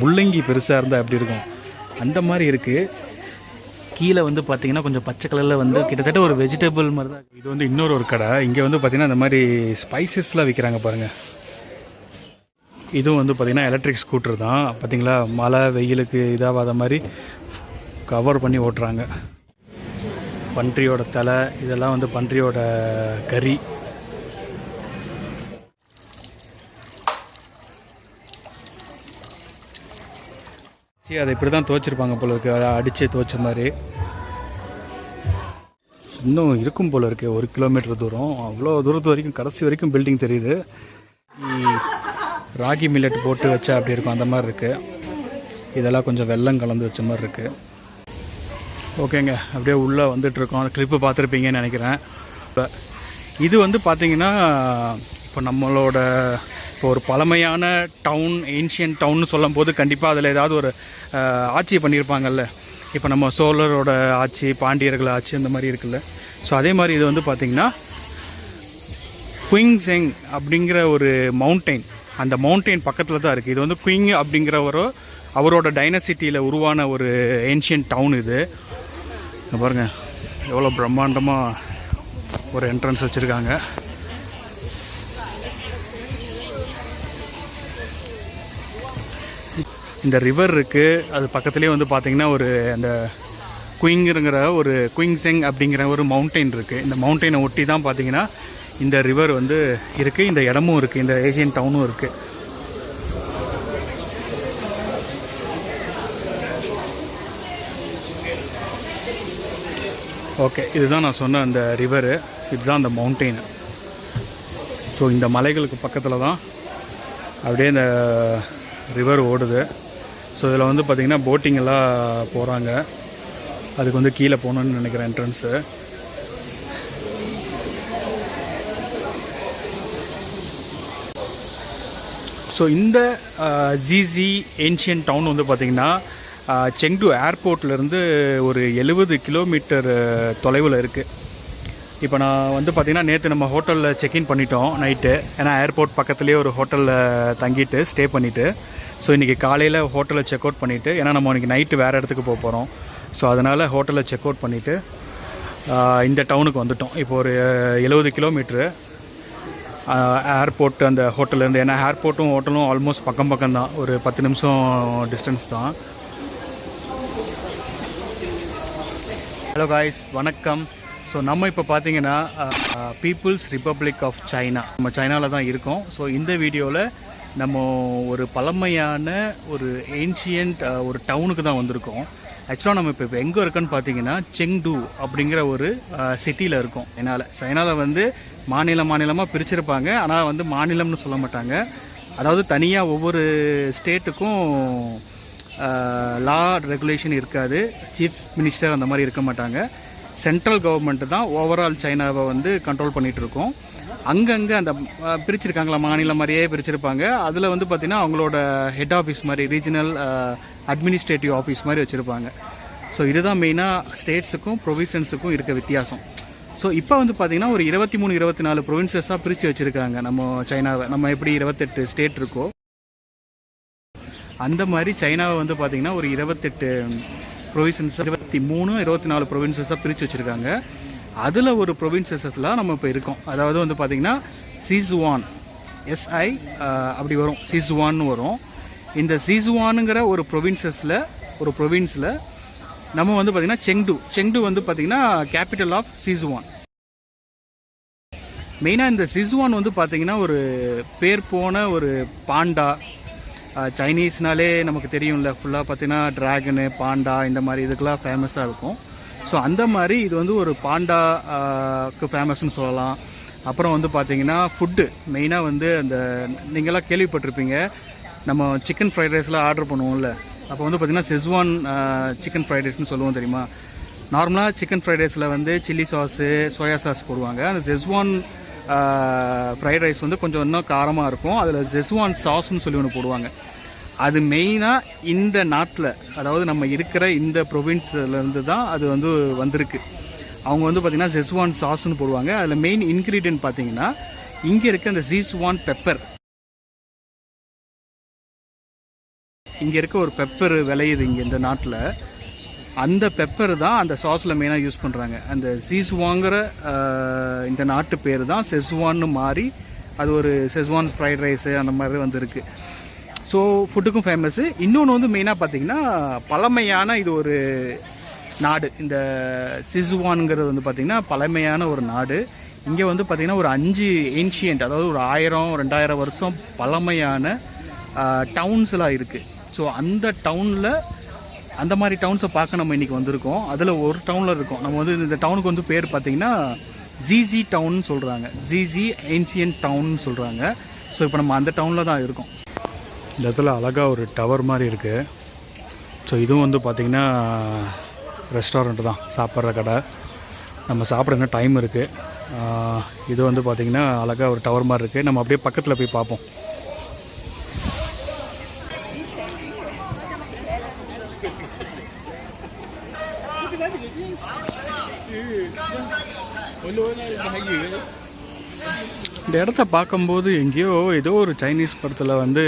முள்ளங்கி பெருசாக இருந்தால் எப்படி இருக்கும் அந்த மாதிரி இருக்குது. கீழே வந்து பார்த்திங்கன்னா கொஞ்சம் பச்சை கலரில் வந்து கிட்டத்தட்ட ஒரு வெஜிடபிள் மாதிரி தான். இது வந்து இன்னொரு ஒரு கடை. இங்கே வந்து பார்த்திங்கன்னா இந்த மாதிரி ஸ்பைசஸ்லாம் விற்கிறாங்க பாருங்கள். இதுவும் வந்து பார்த்திங்கன்னா எலக்ட்ரிக் ஸ்கூட்டர் தான். பார்த்திங்களா, மழை வெயிலுக்கு இதாகாத மாதிரி கவர் பண்ணி ஓட்டுறாங்க. பன்றியோட தலை இதெல்லாம் வந்து பன்றியோட கறி. அதை இப்படி தான் துவைச்சிருப்பாங்க போல இருக்கு, அடித்து துவைச்ச மாதிரி. இன்னும் இருக்கும் போல இருக்கு, 1 கிலோமீட்டர் தூரம். அவ்வளோ தூரத்து வரைக்கும் கடைசி வரைக்கும் பில்டிங் தெரியுது. ராகி மில்லட் போட்டு வச்சா அப்படி இருக்கும் அந்த மாதிரி இருக்குது. இதெல்லாம் கொஞ்சம் வெல்லம் கலந்து வச்ச மாதிரி இருக்குது. ஓகேங்க, அப்படியே உள்ளே வந்துட்டுருக்கோம். கிளிப்பு பார்த்துருப்பீங்கன்னு நினைக்கிறேன். இப்போ இது வந்து பார்த்திங்கன்னா இப்போ நம்மளோட இப்போ ஒரு பழமையான டவுன், ஏன்ஷியன்ட் டவுன்னு சொல்லும் போது கண்டிப்பாக அதில் ஏதாவது ஒரு ஆட்சி பண்ணியிருப்பாங்கல்ல. இப்போ நம்ம சோழரோட ஆட்சி, பாண்டியர்கள் ஆட்சி அந்த மாதிரி இருக்குல்ல. ஸோ அதே மாதிரி இது வந்து பார்த்திங்கன்னா குயிங்செங் அப்படிங்கிற ஒரு மவுண்டெயின், அந்த மவுண்டெயின் பக்கத்தில் தான் இருக்குது. இது வந்து குயிங் அப்படிங்கிற அவரோட டைனசிட்டியில் உருவான ஒரு ஏன்ஷியன்ட் டவுன் இது. பாருங்கள் எவ்வளோ பிரம்மாண்டமாக ஒரு என்ட்ரன்ஸ் வச்சுருக்காங்க. இந்த ரிவர் இருக்குது, அது பக்கத்துலேயே வந்து பார்த்திங்கன்னா ஒரு அந்த குயிங்செங் அப்படிங்கிற ஒரு மவுண்டெயின் இருக்குது. இந்த மவுண்டெயினை ஒட்டி தான் பார்த்திங்கன்னா இந்த ரிவர் வந்து இருக்குது. இந்த இடமும் இருக்குது, இந்த ஏஷியன் டவுனும் இருக்குது. ஓகே, இதுதான் நான் சொன்ன அந்த ரிவரு, இதுதான் அந்த மவுண்டெயின். ஸோ இந்த மலைகளுக்கு பக்கத்தில் தான் அப்படியே இந்த ரிவர் ஓடுது. ஸோ இதில் வந்து பார்த்திங்கன்னா போட்டிங் எல்லாம் போகிறாங்க. அதுக்கு வந்து கீழே போகணுன்னு நினைக்கிறேன் என்ட்ரன்ஸு. ஸோ இந்த ஜிசி ஏன்ஷியன்ட் டவுன் வந்து பார்த்திங்கன்னா செங்டு ஏர்போர்ட்லேருந்து ஒரு 70 கிலோமீட்டர் தொலைவில் இருக்குது. இப்போ நான் வந்து பார்த்திங்கன்னா நேற்று நம்ம ஹோட்டலில் செக்இன் பண்ணிட்டோம் நைட்டு. ஏன்னா ஏர்போர்ட் பக்கத்துலேயே ஒரு ஹோட்டலில் தங்கிட்டு ஸ்டே பண்ணிவிட்டு, ஸோ இன்றைக்கி காலையில் ஹோட்டலில் செக் அவுட் பண்ணிவிட்டு, ஏன்னா நம்ம இன்றைக்கி நைட்டு வேறு இடத்துக்கு போக போகிறோம். ஸோ அதனால் ஹோட்டலில் செக் அவுட் பண்ணிவிட்டு இந்த டவுனுக்கு வந்துவிட்டோம். இப்போ ஒரு 70 கிலோமீட்ரு ஏர்போர்ட் அந்த ஹோட்டல்லேருந்து. ஏன்னா ஏர்போர்ட்டும் ஹோட்டலும் ஆல்மோஸ்ட் பக்கம் தான், ஒரு 10 நிமிஷம் டிஸ்டன்ஸ் தான். ஹலோ காய்ஸ், வணக்கம். ஸோ நம்ம இப்போ பார்த்தீங்கன்னா பீப்புள்ஸ் ரிப்பப்ளிக் ஆஃப் சைனா, நம்ம சைனாவில் தான் இருக்கோம். ஸோ இந்த வீடியோவில் நம்ம ஒரு பழமையான ஒரு ஏன்ஷியன்ட் ஒரு டவுனுக்கு தான் வந்திருக்கோம். ஆக்சுவலாக நம்ம இப்போ எங்கே இருக்கோன்னு பார்த்தீங்கன்னா செங்டு அப்படிங்கிற ஒரு சிட்டியில் இருக்கோம். சைனாவில் வந்து மாநிலமாக பிரிச்சிருப்பாங்க, ஆனால் வந்து மாநிலம்னு சொல்ல மாட்டாங்க. அதாவது தனியாக ஒவ்வொரு ஸ்டேட்டுக்கும் லா ரெகுலேஷன் இருக்காது, சீஃப் மினிஸ்டர் அந்த மாதிரி இருக்க மாட்டாங்க. சென்ட்ரல் கவர்மெண்ட்டு தான் ஓவரால் சைனாவை வந்து கண்ட்ரோல் பண்ணிகிட்ருக்கோம். அங்கங்கே அந்த பிரிச்சிருக்காங்களா, மாநிலம் மாதிரியே பிரிச்சிருப்பாங்க. அதில் வந்து பார்த்திங்கன்னா அவங்களோட ஹெட் ஆஃபீஸ் மாதிரி, ரீஜனல் அட்மினிஸ்ட்ரேட்டிவ் ஆஃபீஸ் மாதிரி வச்சுருப்பாங்க. ஸோ இதுதான் மெயினாக ஸ்டேட்ஸுக்கும் ப்ரொவின்சன்ஸுக்கும் இருக்க வித்தியாசம். ஸோ இப்போ வந்து பார்த்திங்கன்னா ஒரு 23-24 ப்ரொவின்சஸாக பிரித்து வச்சுருக்காங்க நம்ம சைனாவை. நம்ம எப்படி 28 ஸ்டேட் இருக்கோ அந்த மாதிரி சைனாவை வந்து பார்த்திங்கன்னா ஒரு 28 ப்ரொவின்சஸ், 23-24 ப்ரொவின்சஸாக பிரித்து வச்சுருக்காங்க. அதில் ஒரு ப்ரொவின்சஸஸ்லாம் நம்ம இப்போ இருக்கோம். அதாவது வந்து பார்த்திங்கன்னா சீசுவான், SI அப்படி வரும், சீசுவான்னு வரும். இந்த சீசுவானுங்கிற ஒரு ப்ரொவின்ஸில் நம்ம வந்து பார்த்திங்கன்னா செங்டு வந்து பார்த்திங்கன்னா கேபிட்டல் ஆஃப் சீசுவான். மெயினாக இந்த சீசுவான் வந்து பார்த்திங்கன்னா ஒரு பேர் போன ஒரு பாண்டா. சைனீஸ்னாலே நமக்கு தெரியும்ல, ஃபுல்லாக பார்த்திங்கன்னா ட்ராகனு, பாண்டா இந்த மாதிரி இதுக்கெல்லாம் ஃபேமஸாக இருக்கும். ஸோ அந்த மாதிரி இது வந்து ஒரு பாண்டாக்கு ஃபேமஸ்ன்னு சொல்லலாம். அப்புறம் வந்து பார்த்திங்கன்னா ஃபுட்டு மெயினாக வந்து அந்த நீங்களாம் கேள்விப்பட்டிருப்பீங்க, நம்ம சிக்கன் ஃப்ரைட் ரைஸ்லாம் ஆர்டர் பண்ணுவோம்ல, அப்போ வந்து பார்த்திங்கன்னா செஸ்வான் சிக்கன் ஃப்ரைட் ரைஸ்னு சொல்லுவோம் தெரியுமா. நார்மலாக சிக்கன் ஃப்ரைட் ரைஸில் வந்து சில்லி சாஸு, சோயா சாஸ் போடுவாங்க. அந்த செஸ்வான் ஃப்ரைட் ரைஸ் வந்து கொஞ்சம் இன்னும் காரமாக இருக்கும். அதில் செஸ்வான் சாஸ்ன்னு சொல்லி ஒன்று போடுவாங்க. அது மெயினாக இந்த நாட்டில், அதாவது நம்ம இருக்கிற இந்த ப்ரொவின்ஸ்லேருந்து தான் அது வந்து வந்திருக்கு. அவங்க வந்து பார்த்திங்கன்னா செஸ்வான் சாஸ்ன்னு போடுவாங்க. அதில் மெயின் இன்க்ரீடியன்ட் பார்த்திங்கன்னா இங்கே இருக்க அந்த சீசுவான் பெப்பர். இங்கே இருக்க ஒரு பெப்பர் விளையுது இங்கே இந்த நாட்டில். அந்த பெப்பர் தான் அந்த சாஸில் மெயினாக யூஸ் பண்ணுறாங்க. அந்த சீஸ்வாங்கிற இந்த நாட்டு பேர் தான் செஸ்வான்னு மாறி அது ஒரு செஸ்வான் ஃப்ரைட் ரைஸு அந்த மாதிரி வந்துருக்கு. ஸோ ஃபுட்டுக்கும் ஃபேமஸ்ஸு. இன்னொன்று வந்து மெயினாக பார்த்திங்கன்னா பழமையான இது ஒரு நாடு. இந்த சிசுவானுங்கிறது வந்து பார்த்திங்கன்னா பழமையான ஒரு நாடு. இங்கே வந்து பார்த்திங்கன்னா ஒரு 5 ஏன்ஷியன்ட், அதாவது ஒரு 1000-2000 வருஷம் பழமையான டவுன்ஸ்லாம் இருக்குது. ஸோ அந்த டவுனில் அந்த மாதிரி டவுன்ஸை பார்க்க நம்ம இன்றைக்கி வந்திருக்கோம். அதில் ஒரு டவுனில் இருக்கோம். நம்ம வந்து இந்த டவுனுக்கு வந்து பேர் பார்த்திங்கன்னா ஜிஜி டவுன்னு சொல்கிறாங்க. ஜிஜி ஏன்ஷியன்ட் டவுன்னு சொல்கிறாங்க. ஸோ இப்போ நம்ம அந்த டவுனில் தான் இருக்கோம். இந்த இடத்துல அழகாக ஒரு டவர் மாதிரி இருக்குது. ஸோ இதுவும் வந்து பார்த்திங்கன்னா ரெஸ்டாரண்ட் தான், சாப்பிட்ற கடை. நம்ம சாப்பிட இன்னும் டைம் இருக்குது. இது வந்து பார்த்திங்கன்னா அழகாக ஒரு டவர் மாதிரி இருக்குது. நம்ம அப்படியே பக்கத்தில் போய் பார்ப்போம். இந்த இடத்த பார்க்கும்போது எங்கேயோ ஏதோ ஒரு சைனீஸ் படத்தில் வந்து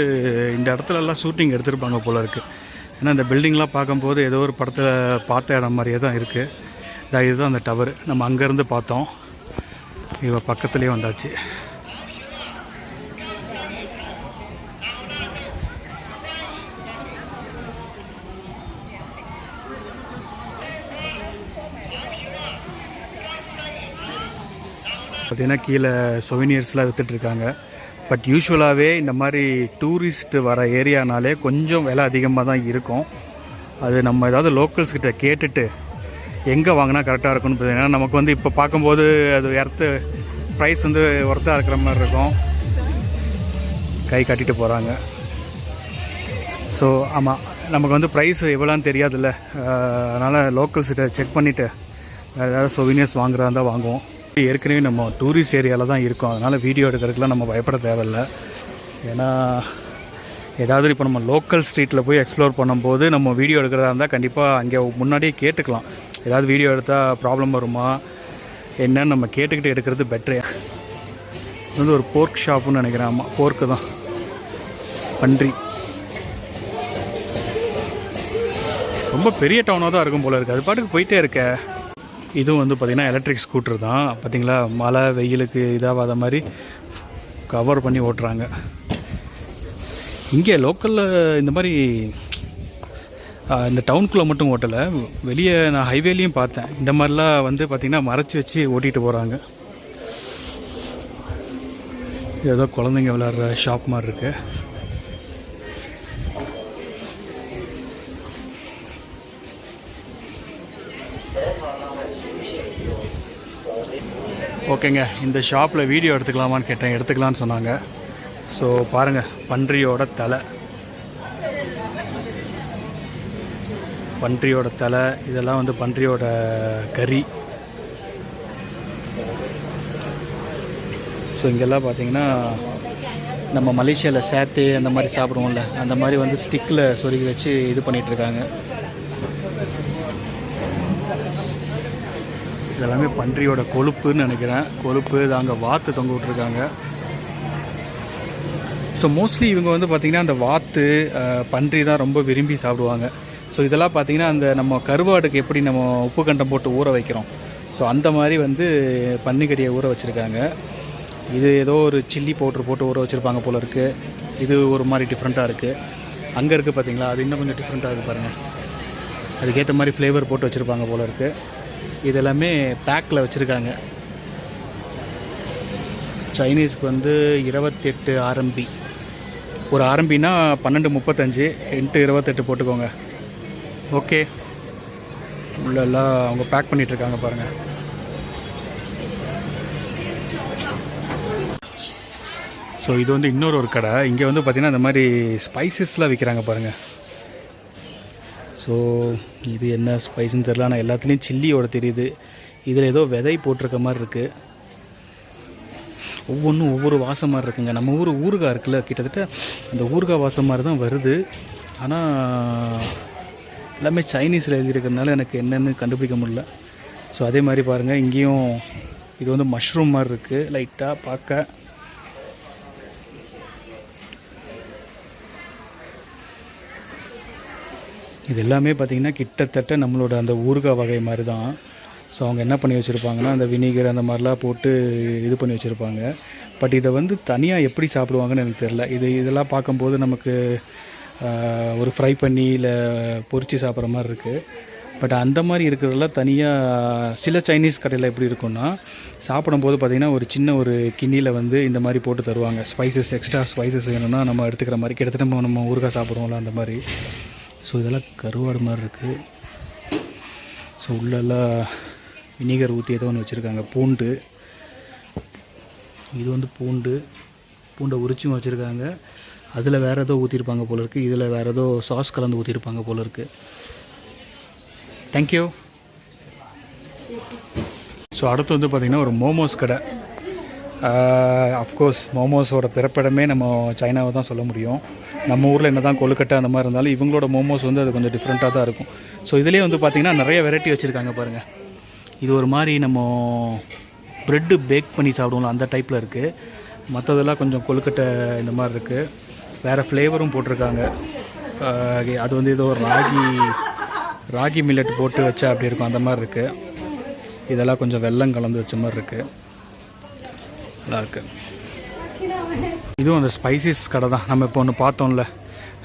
இந்த இடத்துலலாம் ஷூட்டிங் எடுத்திருப்பாங்க போல இருக்குது. ஏன்னா இந்த பில்டிங்லாம் பார்க்கும்போது ஏதோ ஒரு படத்தில் பார்த்த இடம் மாதிரியே தான் இருக்குது. இதுதான் அந்த டவர். நம்ம அங்கேருந்து பார்த்தோம். இவ பக்கத்துலேயே வந்தாச்சு. பார்த்திங்கன்னா கீழே சொவினியர்ஸ்லாம் விற்றுட்ருக்காங்க. பட் யூஸ்வலாகவே இந்த மாதிரி டூரிஸ்ட் வர ஏரியானாலே கொஞ்சம் விலை அதிகமாக தான் இருக்கும். அது நம்ம ஏதாவது லோக்கல்ஸ்கிட்ட கேட்டுட்டு எங்கே வாங்கினா கரெக்டாக இருக்கும்னு பார்த்தீங்கன்னா, நமக்கு வந்து இப்போ பார்க்கும்போது அது ப்ரைஸ் வந்து ஒர்த்தாக இருக்கிற மாதிரி இருக்கும். கை கட்டிட்டு போகிறாங்க. ஸோ ஆமாம், நமக்கு வந்து ப்ரைஸ் எவ்வளோன்னு தெரியாதுல்ல. அதனால் லோக்கல்ஸ்கிட்ட செக் பண்ணிவிட்டு ஏதாவது சொவினியர்ஸ் வாங்குறதா இருந்தால் வாங்குவோம். ஏற்கனவே நம்ம டூரிஸ்ட் ஏரியாவில் தான் இருக்கோம். அதனால் வீடியோ எடுக்கிறதுக்குலாம் நம்ம பயப்பட தேவையில்லை. ஏன்னா ஏதாவது இப்போ நம்ம லோக்கல் ஸ்ட்ரீட்டில் போய் எக்ஸ்ப்ளோர் பண்ணும்போது நம்ம வீடியோ எடுக்கிறதா இருந்தால் கண்டிப்பாக அங்கே முன்னாடியே கேட்டுக்கலாம். ஏதாவது வீடியோ எடுத்தால் ப்ராப்ளம் வருமா என்னன்னு நம்ம கேட்டுக்கிட்டு எடுக்கிறது பெட்ரு. இது வந்து ஒரு போர்க் ஷாப்புன்னு நினைக்கிறேன். ஆமாம், போர்க்கு தான், பன்றி. ரொம்ப பெரிய டவுனாக தான் இருக்கும் போல இருக்குது. அது பாட்டுக்கு போயிட்டே இருக்க. இதுவும் வந்து பார்த்திங்கன்னா எலக்ட்ரிக் ஸ்கூட்டர் தான். பார்த்திங்களா, மழை வெயிலுக்கு இதாகாத மாதிரி கவர் பண்ணி ஓட்டுறாங்க. இங்கே லோக்கலில் இந்த மாதிரி இந்த டவுனுக்குள்ளே மட்டும் ஓட்டலை, வெளியே நான் ஹைவேலையும் பார்த்தேன். இந்த மாதிரிலாம் வந்து பார்த்திங்கன்னா மறைச்சி வச்சு ஓட்டிகிட்டு போகிறாங்க. ஏதோ குழந்தைங்க விளையாடுற ஷாப் மாதிரி இருக்குது. ஓகேங்க, இந்த ஷாப்பில் வீடியோ எடுத்துக்கலாமான்னு கேட்டேன். எடுத்துக்கலான்னு சொன்னாங்க. ஸோ பாருங்கள், பன்றியோட தலை, இதெல்லாம் வந்து பன்றியோட கறி. ஸோ இங்கெல்லாம் பார்த்தீங்கன்னா நம்ம மலேசியாவில் சேத்தே அந்த மாதிரி சாப்பிடுவோம்ல, அந்த மாதிரி வந்து ஸ்டிக்கில் சொருகி வச்சு இது பண்ணிகிட்ருக்காங்க. இதெல்லாமே பன்றியோட கொழுப்புன்னு நினைக்கிறேன். கொழுப்பு இது அங்கே வாத்து தொங்க விட்ருக்காங்க. ஸோ மோஸ்ட்லி இவங்க வந்து பார்த்திங்கன்னா அந்த வாத்து பன்றி தான் ரொம்ப விரும்பி சாப்பிடுவாங்க. ஸோ இதெல்லாம் பார்த்திங்கன்னா அந்த நம்ம கருவாடுக்கு எப்படி நம்ம உப்பு கண்டம் போட்டு ஊற வைக்கிறோம், ஸோ அந்த மாதிரி வந்து பன்னிக்கறியை ஊற வச்சுருக்காங்க. இது ஏதோ ஒரு சில்லி பவுட்ரு போட்டு ஊற வச்சுருப்பாங்க போல இருக்குது. இது ஒரு மாதிரி டிஃப்ரெண்ட்டாக இருக்குது. அங்கே இருக்குது பார்த்திங்களா, அது இன்னும் கொஞ்சம் டிஃப்ரெண்ட்டாக இருக்குது பாருங்கள். அதுக்கேற்ற மாதிரி ஃப்ளேவர் போட்டு வச்சுருப்பாங்க போல இருக்குது. இதெல்லாமே பேக்கில் வச்சுருக்காங்க. சைனீஸ்க்கு வந்து 28 RMB. ஒரு RMBனா 12.35 × 28 போட்டுக்கோங்க. ஓகே, உள்ளெல்லாம் அவங்க பேக் பண்ணிகிட்ருக்காங்க பாருங்கள். ஸோ இது வந்து இன்னொரு கடை. இங்கே வந்து பார்த்திங்கன்னா இந்த மாதிரி ஸ்பைசஸ்லாம் விற்கிறாங்க பாருங்கள். ஸோ இது என்ன ஸ்பைஸ்ன்னு தெரில, ஆனால் எல்லாத்துலேயும் சில்லியோட தெரியுது. இதில் ஏதோ விதை போட்டிருக்க மாதிரி இருக்குது. ஒவ்வொன்றும் ஒவ்வொரு வாசம் மாதிரி இருக்குங்க. நம்ம ஊறுகாய் இருக்குல்ல, கிட்டத்தட்ட அந்த ஊறுகாய் வாசம் மாதிரி தான் வருது. ஆனால் எல்லாமே சைனீஸில் எழுதியிருக்கிறதுனால எனக்கு என்னென்னு கண்டுபிடிக்க முடியல. ஸோ அதே மாதிரி பாருங்கள், இங்கேயும் இது வந்து மஷ்ரூம் மாதிரி இருக்குது லைட்டாக பார்க்க. இது எல்லாமே பார்த்திங்கன்னா கிட்டத்தட்ட நம்மளோட அந்த ஊறுகாய் வகை மாதிரி தான். ஸோ அவங்க என்ன பண்ணி வச்சுருப்பாங்கன்னா அந்த வினிகர் அந்த மாதிரிலாம் போட்டு இது பண்ணி வச்சுருப்பாங்க. பட் இதை வந்து தனியாக எப்படி சாப்பிடுவாங்கன்னு எனக்கு தெரில. இதெல்லாம் பார்க்கும்போது நமக்கு ஒரு ஃப்ரை பண்ணி இல்லை பொரித்து சாப்பிட்ற மாதிரி இருக்குது. பட் அந்த மாதிரி இருக்கிறதெல்லாம் தனியாக சில சைனீஸ் கடையில் எப்படி இருக்குன்னா சாப்பிடும்போது பார்த்திங்கன்னா ஒரு சின்ன ஒரு கிண்ணியில் வந்து இந்த மாதிரி போட்டு தருவாங்க. ஸ்பைசஸ் எக்ஸ்ட்ரா ஸ்பைசஸ் வேணும்னா நம்ம எடுத்துக்கிற மாதிரி கிட்டத்தட்ட நம்ம ஊறுகாய் சாப்பிடுவோம்ல அந்த மாதிரி. ஸோ இதெல்லாம் கருவாடு மாதிரி இருக்குது. ஸோ உள்ளெல்லாம் வினிகர் ஊற்றி ஏதோ ஒன்று வச்சுருக்காங்க. பூண்டு, இது வந்து பூண்டை உரிச்சும் வச்சுருக்காங்க. அதில் வேறு ஏதோ ஊற்றிருப்பாங்க போல இருக்குது. இதில் வேறு ஏதோ சாஸ் கலந்து ஊற்றிருப்பாங்க போல இருக்குது. தேங்க்யூ. ஸோ அடுத்து வந்து பார்த்திங்கன்னா ஒரு மோமோஸ் கடை. அஃப்கோர்ஸ் மோமோஸோட பிறப்பிடமே நம்ம சைனாவை தான் சொல்ல முடியும். நம்ம ஊரில் என்ன தான் கொழுக்கட்டை அந்த மாதிரி இருந்தாலும் இவங்களோட மோமோஸ் வந்து அது கொஞ்சம் டிஃப்ரெண்ட்டாக தான் இருக்கும். ஸோ இதிலே வந்து பார்த்திங்கன்னா நிறைய வெரைட்டி வச்சுருக்காங்க பாருங்கள். இது ஒரு மாதிரி நம்ம ப்ரெட்டு பேக் பண்ணி சாப்பிடுவோம்ல அந்த டைப்பில் இருக்குது. மற்றதெல்லாம் கொஞ்சம் கொழுக்கட்டை இந்த மாதிரி இருக்குது. வேறு ஃப்ளேவரும் போட்டிருக்காங்க. அது வந்து ஏதோ ராகி மில்லட் போட்டு வச்சா அப்படி இருக்கும் அந்த மாதிரி இருக்குது. இதெல்லாம் கொஞ்சம் வெல்லம் கலந்து வச்ச மாதிரி இருக்குது. நல்லா இருக்குது. இதுவும் அந்த ஸ்பைசஸ் கடை தான் நம்ம இப்போ ஒன்று பார்த்தோம்ல.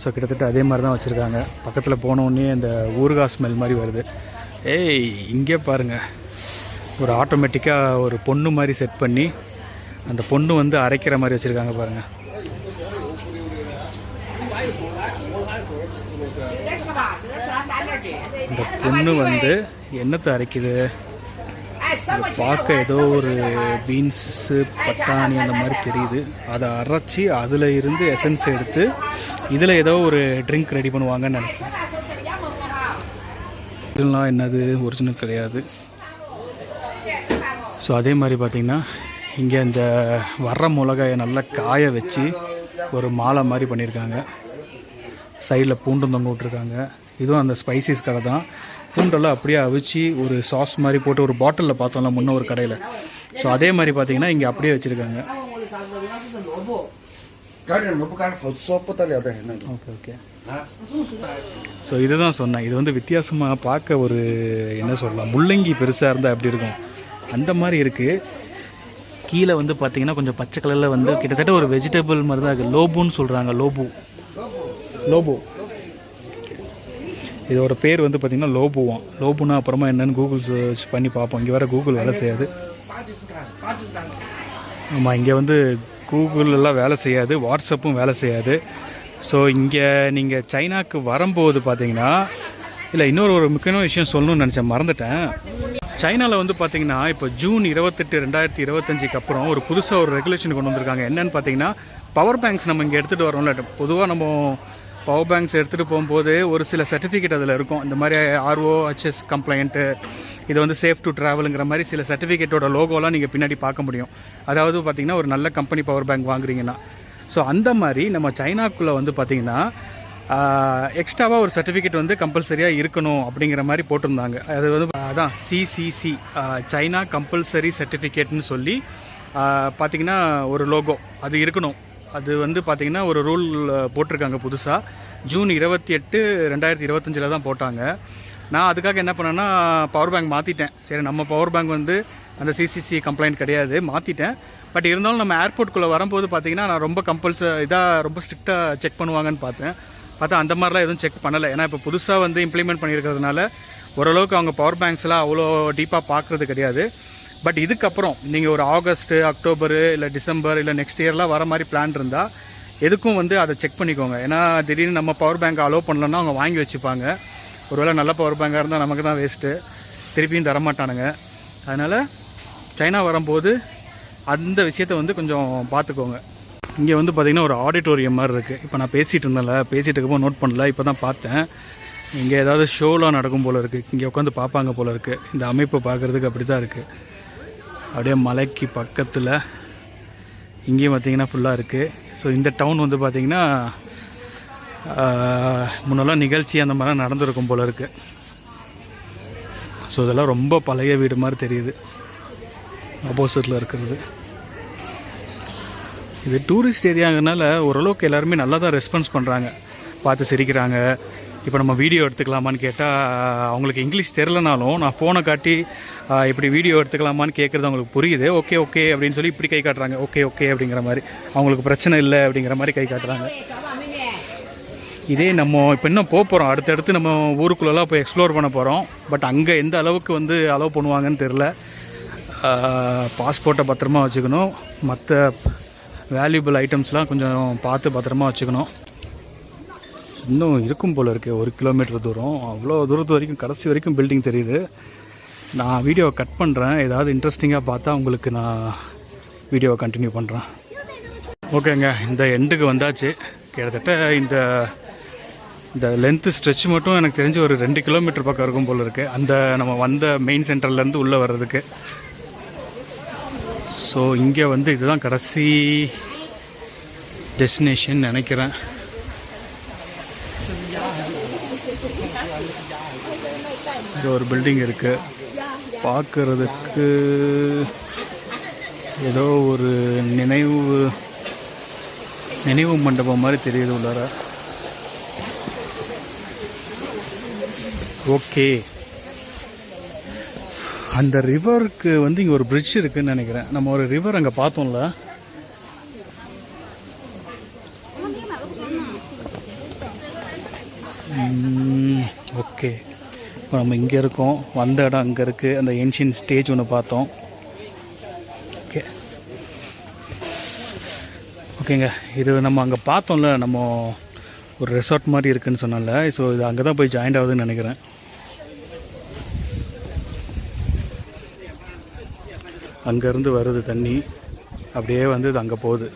ஸோ கிட்டத்தட்ட அதே மாதிரி தான் வச்சுருக்காங்க. பக்கத்தில் போனோடனே அந்த ஊறுகாய் ஸ்மெல் மாதிரி வருது. ஏய் இங்கே பாருங்கள், ஒரு ஆட்டோமேட்டிக்காக ஒரு பொண்ணு மாதிரி செட் பண்ணி அந்த பொண்ணு வந்து அரைக்கிற மாதிரி வச்சுருக்காங்க பாருங்கள். இந்த பொண்ணு வந்து என்னத்தை அரைக்குது பார்க்க ஏதோ ஒரு பீன்ஸு பட்டாணி அந்த மாதிரி தெரியுது. அதை அரைச்சி அதில் இருந்து எசன்ஸ் எடுத்து இதில் ஏதோ ஒரு ட்ரிங்க் ரெடி பண்ணுவாங்கன்னு நினைக்கிறேன். இதெல்லாம் என்னது ஒரிஜினல் கிடையாது. ஸோ அதே மாதிரி பார்த்திங்கன்னா இங்கே இந்த வர்ற மிளகாயை நல்லா காய வச்சு ஒரு மாலை மாதிரி பண்ணியிருக்காங்க. சைடில் பூண்டும் தொங்க விட்ருக்காங்க. இதுவும் அந்த ஸ்பைசஸ் கடை தான். பூண்டெல்லாம் அப்படியே அவிச்சு ஒரு சாஸ் மாதிரி போட்டு ஒரு பாட்டிலில் பார்த்தோம்ல முன்ன ஒரு கடையில். ஸோ அதே மாதிரி பார்த்தீங்கன்னா இங்கே அப்படியே வச்சுருக்காங்க. Okay okay. ஸோ இதுதான் சொன்னேன். இது வந்து வித்தியாசமாக பார்க்க ஒரு என்ன சொல்லலாம், முள்ளங்கி பெருசாக இருந்தால் எப்படி இருக்கும் அந்த மாதிரி இருக்குது. கீழே வந்து பார்த்திங்கன்னா கொஞ்சம் பச்சை கலரில் வந்து கிட்டத்தட்ட ஒரு வெஜிடபிள் மாதிரி தான் இருக்குது. லோபுன்னு சொல்கிறாங்க. லோபு இதோட பேர் வந்து பார்த்திங்கன்னா லோபுவான். லோபுனா அப்புறமா என்னென்னு கூகுள் சர்ச் பண்ணி பார்ப்போம். இங்கே வேறு கூகுள் வேலை செய்யாது. ஆமாம், இங்கே வந்து கூகுளெல்லாம் வேலை செய்யாது, வாட்ஸ்அப்பும் வேலை செய்யாது. ஸோ இங்கே நீங்கள் சைனாவுக்கு வரும்போது பார்த்தீங்கன்னா இல்லை இன்னொரு முக்கியமான விஷயம் சொல்லணும்னு நினச்சேன், மறந்துட்டேன். சைனாவில் வந்து பார்த்திங்கன்னா இப்போ ஜூன் 28, 2025 அப்புறம் ஒரு புதுசாக ஒரு ரெகுலேஷன் கொண்டு வந்திருக்காங்க. என்னென்னு பார்த்தீங்கன்னா பவர் பேங்க்ஸ் நம்ம இங்கே எடுத்துகிட்டு வரோம்ல, பொதுவாக நம்ம பவர் பேங்க்ஸ் எடுத்துகிட்டு போகும்போது ஒரு சில சர்டிஃபிகேட் அதில் இருக்கும். இந்த மாதிரி RoHS கம்ப்ளைண்ட்டு, இது வந்து சேஃப் டு ட்ராவலுங்கிற மாதிரி சில சர்டிஃபிகேட்டோட லோகோலாம் நீங்கள் பின்னாடி பார்க்க முடியும். அதாவது பார்த்திங்கன்னா ஒரு நல்ல கம்பெனி பவர் பேங்க் வாங்குறீங்கன்னா. ஸோ அந்த மாதிரி நம்ம சைனாக்குள்ளே வந்து பார்த்திங்கன்னா எக்ஸ்ட்ராவாக ஒரு சர்டிஃபிகேட் வந்து கம்பல்சரியாக இருக்கணும் அப்படிங்கிற மாதிரி போட்டிருந்தாங்க. அது வந்து அதான் CCC சைனா கம்பல்சரி சர்டிஃபிகேட்னு சொல்லி பார்த்திங்கன்னா ஒரு லோகோ அது இருக்கணும். அது வந்து பார்த்திங்கன்னா ஒரு ரூல் போட்டிருக்காங்க புதுசாக. ஜூன் 28, 2025 தான் போட்டாங்க. நான் அதுக்காக என்ன பண்ணேன்னா பவர் பேங்க் மாற்றிட்டேன். சரி, நம்ம பவர் பேங்க் வந்து அந்த CCC கம்ப்ளைண்ட் கிடையாது, மாற்றிட்டேன். பட் இருந்தாலும் நம்ம ஏர்போர்ட்டுக்குள்ளே வரும்போது பார்த்திங்கன்னா நான் ரொம்ப ரொம்ப ஸ்ட்ரிக்டாக செக் பண்ணுவாங்கன்னு பார்த்தா அந்த மாதிரிலாம் எதுவும் செக் பண்ணலை. ஏன்னா இப்போ புதுசாக வந்து இம்ப்ளிமெண்ட் பண்ணியிருக்கிறதுனால ஓரளவுக்கு அவங்க பவர் பேங்க்ஸ்லாம் அவ்வளோ டீப்பாக பார்க்குறது கிடையாது. பட் இதுக்கப்புறம் நீங்கள் ஒரு ஆகஸ்ட், அக்டோபர் இல்லை டிசம்பர் இல்லை நெக்ஸ்ட் இயர்லாம் வர மாதிரி பிளான் இருந்தால் எதுக்கும் வந்து அதை செக் பண்ணிக்கோங்க. ஏன்னா திடீர்னு நம்ம பவர் பேங்க் அலோவ் பண்ணலன்னா அவங்க வாங்கி வச்சுப்பாங்க. ஒருவேளை நல்ல பவர் பேங்காக இருந்தால் நமக்கு தான் வேஸ்ட்டு, திருப்பியும் தரமாட்டானுங்க. அதனால் சைனா வரும்போது அந்த விஷயத்தை வந்து கொஞ்சம் பார்த்துக்கோங்க. இங்கே வந்து பார்த்திங்கன்னா ஒரு ஆடிட்டோரியம் மாதிரி இருக்குது. இப்போ நான் பேசிகிட்டு இருக்கப்போ நோட் பண்ணல, இப்போ தான் பார்த்தேன். இங்கே ஏதாவது ஷோலாம் நடக்கும் போல் இருக்குது. இங்கே உட்காந்து பார்ப்பாங்க போல் இருக்குது. இந்த அமைப்பை பார்க்குறதுக்கு அப்படி தான் இருக்குது. அப்படியே மலைக்கு பக்கத்தில் இங்கேயும் பார்த்திங்கன்னா ஃபுல்லாக இருக்குது. ஸோ இந்த டவுன் வந்து பார்த்திங்கன்னா முன்னெல்லாம் நிகழ்ச்சி அந்த மாதிரிலாம் நடந்திருக்கும் போல் இருக்குது. ஸோ இதெல்லாம் ரொம்ப பழைய வீடு மாதிரி தெரியுது ஆப்போசிட்டில் இருக்கிறது. இது டூரிஸ்ட் ஏரியாங்கிறனால ஓரளவுக்கு எல்லாருமே நல்லா தான் ரெஸ்பான்ஸ் பண்ணுறாங்க, பார்த்து சிரிக்கிறாங்க, இப்போ நம்ம வீடியோ எடுத்துக்கலாமான்னு கேட்டால் அவங்களுக்கு இங்கிலீஷ் தெரிலனாலும் நான் ஃபோனை காட்டி இப்படி வீடியோ எடுத்துக்கலாமான்னு கேட்குறது அவங்களுக்கு புரியுது. ஓகே ஓகே அப்படின்னு சொல்லி இப்படி கை காட்டுறாங்க. ஓகே ஓகே அப்படிங்கிற மாதிரி, அவங்களுக்கு பிரச்சனை இல்லை அப்படிங்கிற மாதிரி கை காட்டுறாங்க. இதே நம்ம இப்போ இன்னும் போகிறோம், அடுத்தடுத்து நம்ம ஊருக்குள்ளெல்லாம் போய் எக்ஸ்ப்ளோர் பண்ண போகிறோம். பட் அங்கே எந்த அளவுக்கு வந்து அலோவ் பண்ணுவாங்கன்னு தெரில. பாஸ்போர்ட்டை பத்திரமா வச்சுக்கணும், மற்ற வேல்யூபிள் ஐட்டம்ஸ்லாம் கொஞ்சம் பார்த்து பத்திரமா வச்சுக்கணும். இன்னும் இருக்கும் போல் இருக்குது 1 கிலோமீட்டர் தூரம். அவ்வளோ தூரத்து வரைக்கும் கடைசி வரைக்கும் பில்டிங் தெரியுது. நான் வீடியோவை கட் பண்ணுறேன், ஏதாவது இன்ட்ரெஸ்டிங்காக பார்த்தா உங்களுக்கு நான் வீடியோவை கண்டினியூ பண்ணுறேன். ஓகேங்க, இந்த எண்டுக்கு வந்தாச்சு. கிட்டத்தட்ட இந்த லென்த்து ஸ்ட்ரெச் மட்டும் எனக்கு தெரிஞ்சு ஒரு 2 கிலோமீட்டர் பக்கம் இருக்கும் போல் இருக்குது, அந்த நம்ம வந்த மெயின் சென்டர்லேருந்து உள்ளே வர்றதுக்கு. ஸோ இங்கே வந்து இதுதான் கடைசி டெஸ்டினேஷன் நினைக்கிறேன். இது ஒரு பில்டிங் இருக்குது, பார்க்குறதுக்கு ஏதோ ஒரு நினைவு மண்டபம் மாதிரி தெரியுது உள்ளார. ஓகே, அந்த ரிவருக்கு வந்து இங்கே ஒரு பிரிட்ஜ் இருக்குதுன்னு நினைக்கிறேன். நம்ம ஒரு ரிவர் அங்கே பார்த்தோம்ல, ஓகே. இப்போ நம்ம இங்கே இருக்கோம், வந்த இடம் அங்கே இருக்குது. அந்த ஏன்ஷியன் ஸ்டேஜ் ஒன்று பார்த்தோம். ஓகே ஓகேங்க, இது நம்ம அங்கே பார்த்தோம்ல, நம்ம ஒரு ரெசார்ட் மாதிரி இருக்குதுன்னு சொன்னால. ஸோ இது அங்கே தான் போய் ஜாயின்ட் ஆகுதுன்னு நினைக்கிறேன். அங்கேருந்து வருது தண்ணி, அப்படியே வந்து இது அங்கே போகுது.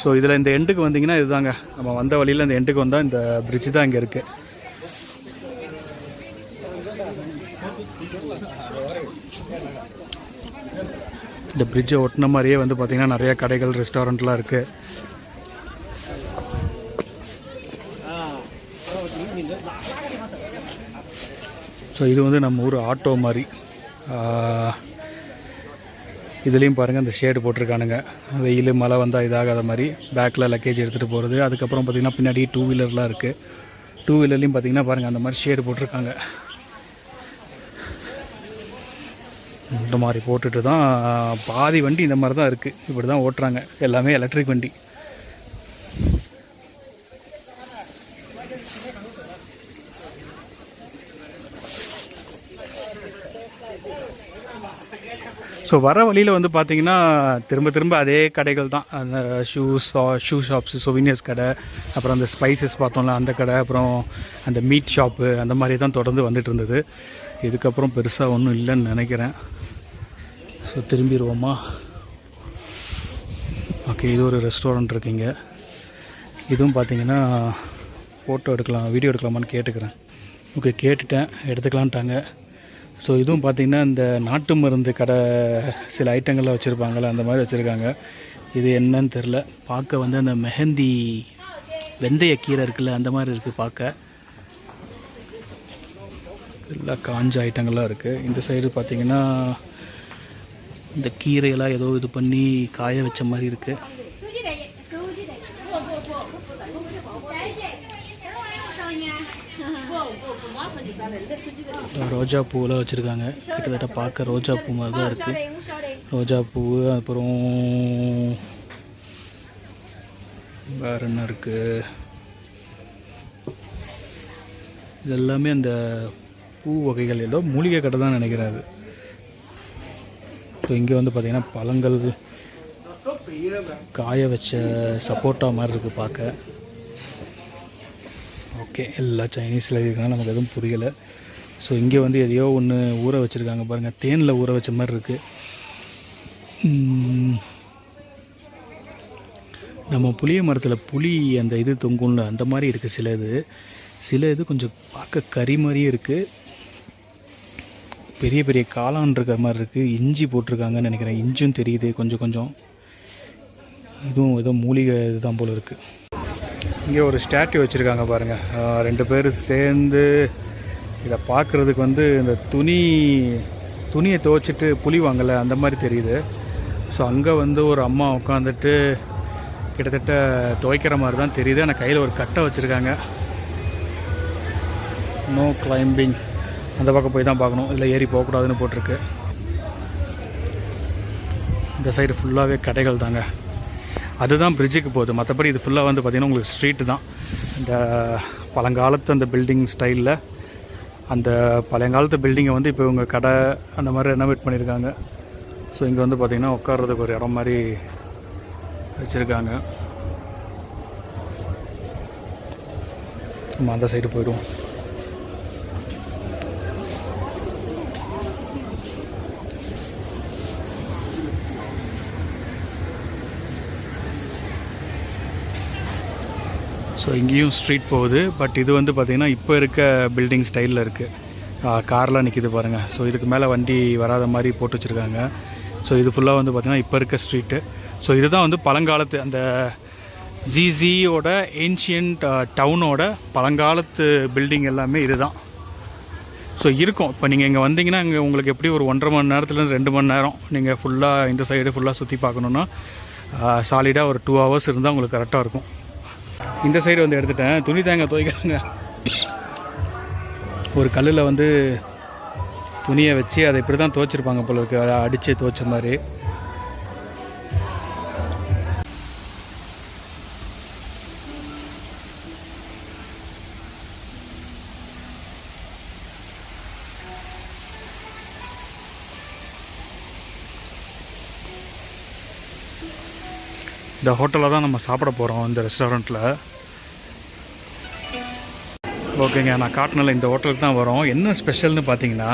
ஸோ இதில் இந்த எண்டுக்கு வந்தீங்கன்னா இதுதாங்க, நம்ம வந்த வழியில் இந்த எண்டுக்கு வந்தால் இந்த பிரிட்ஜ் தான் இங்கே இருக்குது. இந்த பிரிட்ஜை ஒட்டின மாதிரியே வந்து பார்த்திங்கன்னா நிறைய கடைகள், ரெஸ்டாரண்ட்லாம் இருக்குது. ஸோ இது வந்து நம்ம ஊர் ஆட்டோ மாதிரி. இதுலேயும் பாருங்கள் அந்த ஷேடு போட்டிருக்கானுங்க, வெயில் மழை வந்தால் இதாகாத மாதிரி. பேக்கில் லக்கேஜ் எடுத்துகிட்டு போகிறது. அதுக்கப்புறம் பார்த்திங்கன்னா பின்னாடி 2 வீலர்லாம் இருக்குது. 2 வீலர்லேயும் பார்த்திங்கன்னா பாருங்கள் அந்த மாதிரி ஷேடு போட்டிருக்காங்க. இந்த மாதிரி போட்டுட்டு தான் பாதி வண்டி இந்த மாதிரி தான் இருக்குது, இப்படி தான் ஓட்டுறாங்க. எல்லாமே எலக்ட்ரிக் வண்டி. ஸோ வர வழியில் வந்து பார்த்திங்கன்னா திரும்ப அதே கடைகள் தான். அந்த ஷூ ஷாப்ஸு, சொவினியர்ஸ் கடை, அப்புறம் அந்த ஸ்பைசஸ் பார்த்தோம்ல அந்த கடை, அப்புறம் அந்த மீட் ஷாப்பு, அந்த மாதிரி தான் தொடர்ந்து வந்துட்டு இருந்தது. இதுக்கப்புறம் பெருசாக ஒன்றும் இல்லைன்னு நினைக்கிறேன். ஸோ திரும்பிடுவோமா? ஓகே, இது ஒரு ரெஸ்டாரண்ட் இருக்குங்க. இதுவும் பார்த்திங்கன்னா ஃபோட்டோ எடுக்கலாம், வீடியோ எடுக்கலாமான்னு கேட்டுக்கிறேன். ஓகே, கேட்டுட்டேன், எடுத்துக்கலான்ட்டாங்க. ஸோ இதுவும் பார்த்திங்கன்னா இந்த நாட்டு மருந்து கடை, சில ஐட்டங்கள்லாம் வச்சுருப்பாங்களே அந்த மாதிரி வச்சுருக்காங்க. இது என்னன்னு தெரில. பார்க்க வந்து அந்த மெஹந்தி வெந்தய கீரை இருக்குல்ல, அந்த மாதிரி இருக்குது பார்க்க. எல்லாம் காஞ்ச ஐட்டங்கள்லாம் இருக்குது. இந்த சைடு பார்த்திங்கன்னா இந்த கீரையெல்லாம் ஏதோ இது பண்ணி காய வச்ச மாதிரி இருக்குது. ரோஜா பூவெல்லாம் வச்சுருக்காங்க. கிட்டத்தட்ட பார்க்க ரோஜா பூ மாதிரி தான் இருக்குது. ரோஜா பூ, அப்புறம் வேறு என்ன இருக்குது, இதெல்லாமே அந்த பூ வகைகள், ஏதோ மூலிகை கடை தான் நினைக்கிறாரு. ஸோ இங்கே வந்து பார்த்திங்கன்னா பழங்கள், காய வச்ச சப்போட்டா மாதிரி இருக்குது பார்க்க. ஓகே, எல்லாம் சைனீஸில் இருக்குன்னா நமக்கு எதுவும் புரியலை. ஸோ இங்கே வந்து எதையோ ஒன்று ஊற வச்சுருக்காங்க பாருங்கள், தேனில் ஊற வச்ச மாதிரி இருக்குது. நம்ம புளிய மரத்தில் புளி அந்த இது தொங்கும்ல, அந்த மாதிரி இருக்குது சில இது கொஞ்சம் பார்க்க கறி மாதிரியே இருக்குது. பெரிய பெரிய காளான் இருக்கிற மாதிரி இருக்குது. இஞ்சி போட்டிருக்காங்கன்னு நினைக்கிறேன், இஞ்சும் தெரியுது கொஞ்சம். இதுவும் ஏதோ மூலிகை இதுதான் போல் இருக்குது. இங்கே ஒரு ஸ்டாச்சு வச்சுருக்காங்க பாருங்கள், 2 பேர் சேர்ந்து. இதை பார்க்குறதுக்கு வந்து இந்த துணியை துவைச்சிட்டு புளிவாங்கல்ல, அந்த மாதிரி தெரியுது. ஸோ அங்கே வந்து ஒரு அம்மா உட்காந்துட்டு கிட்டத்தட்ட துவைக்கிற மாதிரி தான் தெரியுது. ஆனால் கையில் ஒரு கட்டை வச்சுருக்காங்க. நோ கிளைம்பிங், அந்த பக்கம் போய் தான் பார்க்கணும், இல்லை ஏறி போகக்கூடாதுன்னு போட்டிருக்கு. இந்த சைடு ஃபுல்லாகவே கடைகள் தாங்க. அதுதான் பிரிட்ஜுக்கு போகுது. மற்றபடி இது ஃபுல்லாக வந்து பார்த்திங்கன்னா உங்களுக்கு ஸ்ட்ரீட்டு தான். இந்த பழங்காலத்து அந்த பில்டிங் ஸ்டைலில் அந்த பழையங்காலத்து பில்டிங்கை வந்து இப்போ இவங்க கடை அந்த மாதிரி ரெனோவேட் பண்ணியிருக்காங்க. ஸோ இங்கே வந்து பார்த்திங்கன்னா உட்கார்றதுக்கு ஒரு இடம் மாதிரி வச்சுருக்காங்க. நம்ம அந்த சைடு போயிடுவோம். ஸோ இங்கேயும் ஸ்ட்ரீட் போகுது. பட் இது வந்து பார்த்திங்கன்னா இப்போ இருக்க பில்டிங் ஸ்டைலில் இருக்குது. கார்லாம் நிற்கிது பாருங்கள். ஸோ இதுக்கு மேலே வண்டி வராத மாதிரி போட்டு வச்சுருக்காங்க. ஸோ இது ஃபுல்லாக வந்து பார்த்திங்கன்னா இப்போ இருக்க ஸ்ட்ரீட்டு. ஸோ இதுதான் வந்து பழங்காலத்து அந்த ஜிஜியோட ஏன்ஷியன்ட் டவுனோட பழங்காலத்து பில்டிங் எல்லாமே இதுதான். ஸோ இருக்கும். இப்போ நீங்கள் இங்கே வந்தீங்கன்னா இங்கே உங்களுக்கு எப்படி ஒரு 1.5 மணி நேரத்துலேருந்து 2 மணி நேரம் நீங்கள் ஃபுல்லாக இந்த சைடு ஃபுல்லாக சுற்றி பார்க்கணுன்னா சாலிடாக ஒரு 2 ஹவர்ஸ் இருந்தால் உங்களுக்கு கரெக்டாக இருக்கும். இந்த சைடு வந்து எடுத்துட்டேன். துணி தேங்காய் துவைக்கிறாங்க. ஒரு கல்லில் வந்து துணியை வச்சு அதை இப்படி தான் துவைச்சிருப்பாங்க போல இருக்கு, அடித்து துவைச்ச மாதிரி. இந்த ஹோட்டலில் தான் நம்ம சாப்பிட போகிறோம், இந்த ரெஸ்டாரண்ட்டில். ஓகேங்க, நான் காட்டினல இந்த ஹோட்டலுக்கு தான் வரோம். என்ன ஸ்பெஷல்னு பார்த்தீங்கன்னா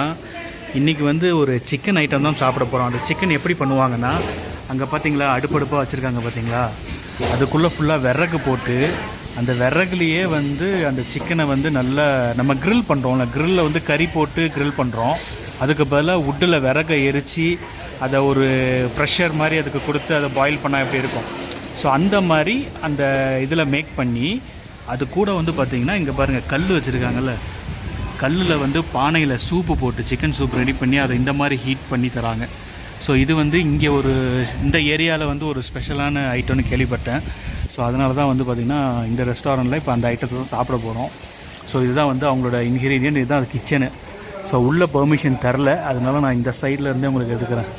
இன்றைக்கி வந்து ஒரு சிக்கன் ஐட்டம் தான் சாப்பிட போகிறோம். அந்த சிக்கன் எப்படி பண்ணுவாங்கன்னா, அங்கே பார்த்தீங்களா அடுப்படுப்பாக வச்சுருக்காங்க பார்த்தீங்களா, அதுக்குள்ளே ஃபுல்லாக விறகு போட்டு அந்த விறகுலையே வந்து அந்த சிக்கனை வந்து நல்லா நம்ம க்ரில் பண்ணுறோம்ல, க்ரில்லில் வந்து கறி போட்டு க்ரில் பண்ணுறோம். அதுக்கு பதிலாக வுட்டில் விறகை எரித்து அதை ஒரு ப்ரெஷர் மாதிரி அதுக்கு கொடுத்து அதை பாயில் பண்ணால் எப்படி இருக்கும். ஸோ அந்த மாதிரி அந்த இதில் மேக் பண்ணி அது கூட வந்து பார்த்திங்கன்னா இங்கே பாருங்கள் கல் வச்சுருக்காங்கல்ல, கல்லில் வந்து பானையில் சூப்பு போட்டு சிக்கன் சூப் ரெடி பண்ணி அதை இந்த மாதிரி ஹீட் பண்ணி தராங்க. ஸோ இது வந்து இங்கே ஒரு இந்த ஏரியாவில் வந்து ஒரு ஸ்பெஷலான ஐட்டம்னு கேள்விப்பட்டேன். ஸோ அதனால தான் வந்து பார்த்திங்கன்னா இந்த ரெஸ்டாரண்ட்டில் இப்போ அந்த ஐட்டத்தை தான் சாப்பிட போகிறோம். ஸோ இதுதான் வந்து அவங்களோட இன்க்ரீடியன்ட், இதுதான் அது கிச்சனு. ஸோ உள்ளே பெர்மிஷன் தரல, அதனால நான் இந்த சைடில் இருந்தே உங்களுக்கு எடுத்துக்கிறேன்.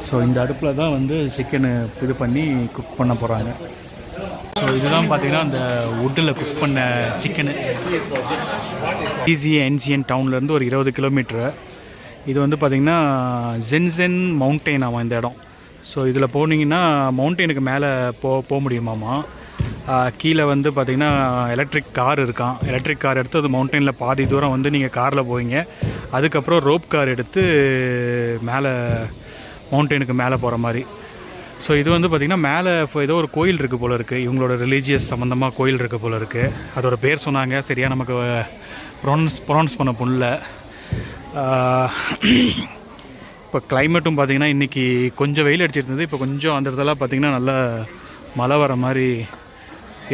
ஸோ இந்த அடுப்பில் தான் வந்து சிக்கனு இது பண்ணி குக் பண்ண போகிறாங்க. ஸோ இதுதான் பார்த்திங்கன்னா அந்த வுட்டில் குக் பண்ண சிக்கனு. ஏன்ஷியன்ட் டவுன்லேருந்து ஒரு 20 கிலோமீட்ரு. இது வந்து பார்த்திங்கன்னா ஜென்சென் மவுண்டெயின் ஆமாம் இந்த இடம். ஸோ இதில் போனீங்கன்னா மவுண்டெயினுக்கு மேலே போக முடியுமாம்மா. கீழே வந்து பார்த்திங்கன்னா எலக்ட்ரிக் கார் இருக்கான். எலக்ட்ரிக் கார் எடுத்து அது மவுண்டெயினில் பாதி தூரம் வந்து நீங்கள் காரில் போவீங்க. அதுக்கப்புறம் ரோப் கார் எடுத்து மேலே மவுண்டெயினுக்கு மேலே போகிற மாதிரி. ஸோ இது வந்து பார்த்திங்கன்னா மேலே இப்போ ஏதோ ஒரு கோயில் இருக்குது போல் இருக்குது, இவங்களோட ரிலீஜியஸ் சம்மந்தமாக கோயில் இருக்குது போல் இருக்குது. அதோட பேர் சொன்னாங்க, சரியாக நமக்கு ப்ரொனவுன்ஸ் பண்ண புரியல. இப்போ கிளைமேட்டும் பார்த்திங்கன்னா இன்றைக்கி கொஞ்சம் வெயில் அடிச்சிருந்தது, இப்போ கொஞ்சம் அந்த இடத்துல பார்த்திங்கன்னா நல்லா மழை வர மாதிரி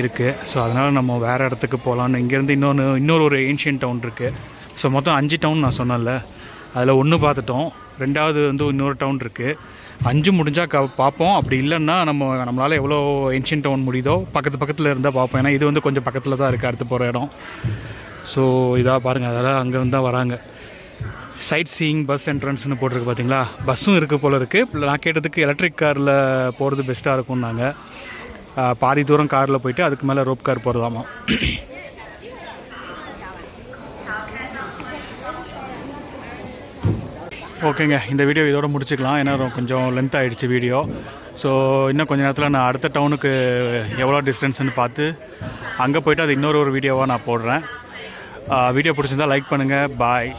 இருக்குது. ஸோ அதனால் நம்ம வேறு இடத்துக்கு போகலான்னு இங்கேருந்து இன்னொரு ஒரு ஏன்ஷியன்ட் டவுன் இருக்குது. ஸோ மொத்தம் 5 டவுன் நான் சொன்னேன்ல, அதில் 1 பார்த்துட்டோம். 2வது வந்து இன்னொரு டவுன் இருக்குது. 5 முடிஞ்சால் பார்ப்போம். அப்படி இல்லைன்னா நம்மளால் எவ்வளோ ஏன்ஷியன்ட் டவுன் முடியுதோ பக்கத்தில் இருந்தால் பார்ப்போம். ஏன்னா இது வந்து கொஞ்சம் பக்கத்தில் தான் இருக்குது அடுத்து போகிற இடம். ஸோ இதாக பாருங்கள், அதெல்லாம் அங்கே வந்து தான் வராங்க. சைட் சீயிங் பஸ் என்ட்ரன்ஸ்னு போட்டிருக்கு பார்த்தீங்களா, பஸ்ஸும் இருக்குது போல் இருக்குது. நான் கேட்டதுக்கு எலக்ட்ரிக் காரில் போகிறது பெஸ்ட்டாக இருக்கும்னாங்க. பாதி தூரம் காரில் போயிட்டு அதுக்கு மேலே ரோப் கார் போகிறதாமா. ஓகேங்க, இந்த வீடியோ இதோட முடிச்சுக்கலாம். ஏன்னா கொஞ்சம் லென்த் ஆகிடுச்சு வீடியோ. ஸோ இன்னும் கொஞ்சம் நேரத்தில் நான் அடுத்த டவுனுக்கு எவ்வளோ டிஸ்டன்ஸ்னு பார்த்து அங்கே போய்ட்டு அது இன்னொரு வீடியோவாக நான் போடுறேன். வீடியோ பிடிச்சிருந்தால் லைக் பண்ணுங்கள். பாய்.